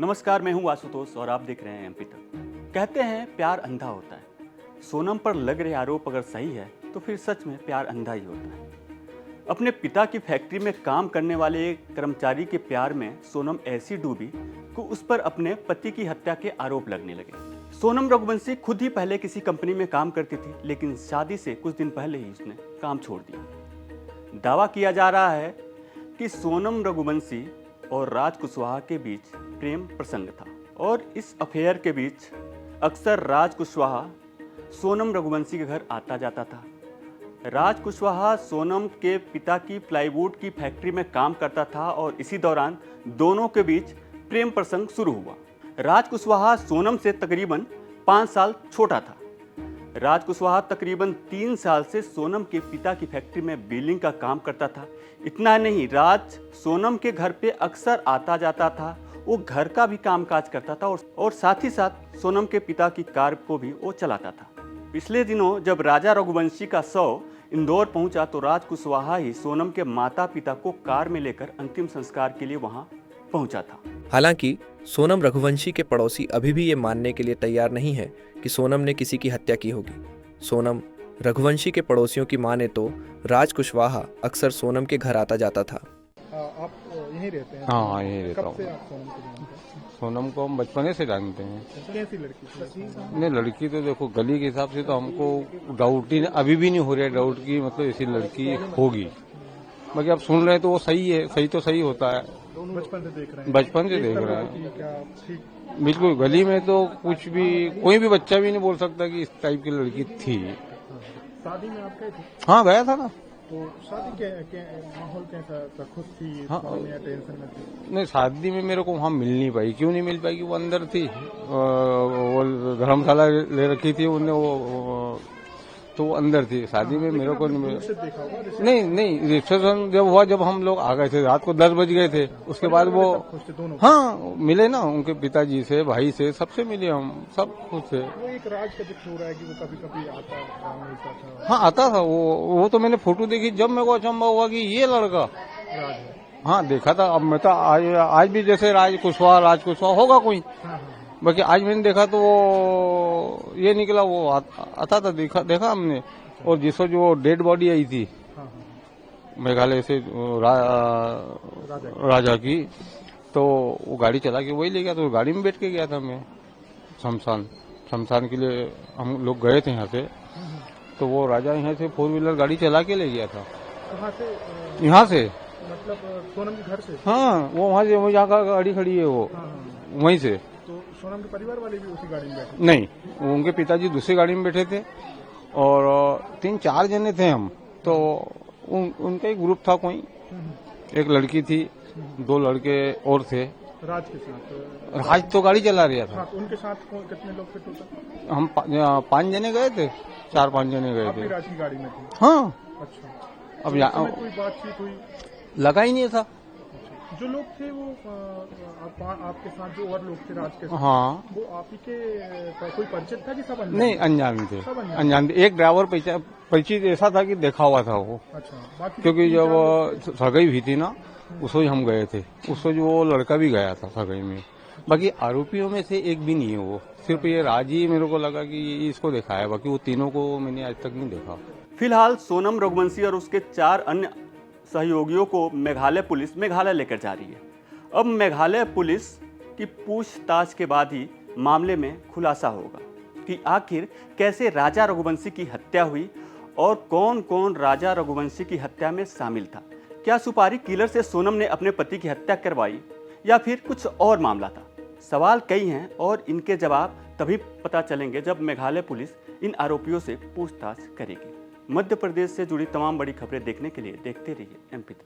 नमस्कार, मैं हूं आशुतोष और आप देख रहे हैं एमपी तक। कहते हैं प्यार अंधा होता है। सोनम पर लग रहे आरोप अगर सही है तो फिर सच में प्यार अंधा ही होता है। अपने पिता की फैक्ट्री में काम करने वाले एक कर्मचारी के प्यार में सोनम ऐसी डूबी कि उस पर अपने पति की हत्या के आरोप लगने लगे। सोनम रघुवंशी खुद ही पहले किसी कंपनी में काम करती थी, लेकिन शादी से कुछ दिन पहले ही उसने काम छोड़ दिया। दावा किया जा रहा है कि सोनम रघुवंशी और राज कुशवाहा के बीच प्रेम प्रसंग था और इस अफेयर के बीच अक्सर राज कुशवाहा सोनम रघुवंशी के घर आता जाता था। राज कुशवाहा सोनम के पिता की प्लाईवुड की फैक्ट्री में काम करता था और इसी दौरान दोनों के बीच प्रेम प्रसंग शुरू हुआ। राज कुशवाहा सोनम से तकरीबन 5 साल छोटा था। राज कुशवाहा तकरीबन 3 साल से सोनम के पिता की फैक्ट्री में बिलिंग का काम करता था। इतना नहीं, राज सोनम के घर पे अक्सर आता जाता था। वो घर का भी कामकाज करता था और साथ ही साथ सोनम के पिता की कार को भी वो चलाता था। पिछले दिनों जब राजा रघुवंशी का शव इंदौर पहुंचा तो राज कुशवाहा ही सोनम के माता पिता को कार में लेकर अंतिम संस्कार के लिए वहां पहुंचा था। हालांकि सोनम रघुवंशी के पड़ोसी अभी भी ये मानने के लिए तैयार नहीं है कि सोनम ने किसी की हत्या की होगी। सोनम रघुवंशी के पड़ोसियों की माने तो राज कुशवाहा अक्सर सोनम के घर आता जाता था। आप यहीं रहते हैं? हाँ, यहीं रहता कब से हूँ। आप सोनम को जानते हैं? सोनम को हम बचपने से जानते हैं। कैसी लड़की थी? नहीं, लड़की तो देखो गली के हिसाब से तो हमको डाउट ही अभी भी नहीं हो रहा है डाउट की मतलब ऐसी लड़की होगी। बाकी आप सुन रहे हैं तो वो सही है, सही तो सही होता है। बचपन से देख रहे हैं? बचपन से किस देख तरह रहे की हैं। क्या ठीक? बिल्कुल, गली में तो कुछ भी कोई भी बच्चा भी नहीं बोल सकता कि इस टाइप की लड़की थी। शादी में आप गए थे? हाँ, गया था ना। तो शादी के माहौल कैसा था? खुश थी? हाँ। या टेंशन में थी? नहीं, शादी में मेरे को वहाँ मिल नहीं पाई। क्यों नहीं मिल पाई कि वो अंदर थी, वो धर्मशाला ले रखी थी उन्होंने, वो तो वो अंदर थी। शादी में मेरे को नहीं दूर से देखा होगा रिश्ते? नहीं, रिसेप्शन जब हुआ, जब हम लोग आ गए थे, रात को 10 बज गए थे। उसके बाद वो खुश थे दोनों? हाँ मिले ना, उनके पिताजी से, भाई से, सबसे मिले हम, सब खुश थे। वो एक राज का जिक्र हो रहा है कि वो कभी कभी आता था, मिलता था। हाँ, आता था वो तो मैंने फोटो देखी, जब मेरे को अचंभा हुआ कि ये लड़का राज है? हाँ देखा था। अब मैं तो आज भी जैसे राज कुशवाहा होगा कोई, हाँ। बाकी आज मैंने देखा तो वो ये निकला, वो आता था, देखा हमने। और जिसको जो डेड बॉडी आई थी हाँ। मेघालय से राजा की, तो वो गाड़ी चला के वही ले गया। तो गाड़ी में बैठ के गया था मैं शमशान के लिए। हम लोग गए थे यहाँ से, तो वो राजा यहाँ से 4 व्हीलर गाड़ी चला के ले गया था। कहाँ से? यहाँ से, मतलब सोनम के घर से? हाँ, वो वहाँ से, वो जहाँ का गाड़ी खड़ी है वो, हाँ। वहीं से। तो सोनम के परिवार वाले भी उसी गाड़ी में बैठे? नहीं, उनके पिताजी दूसरी गाड़ी में बैठे थे और 3-4 जने थे हम। तो उनका एक ग्रुप था, कोई एक लड़की थी, 2 लड़के और थे। राज के साथ? राज तो गाड़ी चला रहा था। हाँ, उनके साथ कितने लोग थे टोटल? हम 5 जने गए थे, 4-5 जने गए आप भी थे। राज की गाड़ी में थे? हाँ, अच्छा। अब तो यहाँ उस समय कोई बातचीत हुई? लगा ही नहीं था। जो लोग थे वो आपके साथ, जो और लोग थे राज के साथ, हाँ, वो आप ही के कोई परिचित था कि सब अनजान? नहीं, अनजान थे। सब अनजान थे। एक ड्राइवर परिचित ऐसा था कि देखा हुआ था वो, अच्छा। बाकी क्योंकि तीन जब चार लोग थे? सगाई हुई थी ना, उसको हम गए थे। उसको जो वो लड़का भी गया था सगाई में। बाकी आरोपियों में से एक भी नहीं है वो, सिर्फ ये राज ही मेरे को लगा कि इसको देखा है। बाकी वो तीनों को मैंने आज तक नहीं देखा। फिलहाल सोनम रघुवंशी और उसके 4 अन्य सहयोगियों को मेघालय पुलिस मेघालय लेकर जा रही है। अब मेघालय पुलिस की पूछताछ के बाद ही मामले में खुलासा होगा कि आखिर कैसे राजा रघुवंशी की हत्या हुई और कौन कौन राजा रघुवंशी की हत्या में शामिल था। क्या सुपारी किलर से सोनम ने अपने पति की हत्या करवाई या फिर कुछ और मामला था? सवाल कई हैं और इनके जवाब तभी पता चलेंगे जब मेघालय पुलिस इन आरोपियों से पूछताछ करेगी। मध्य प्रदेश से जुड़ी तमाम बड़ी खबरें देखने के लिए देखते रहिए एमपी तक।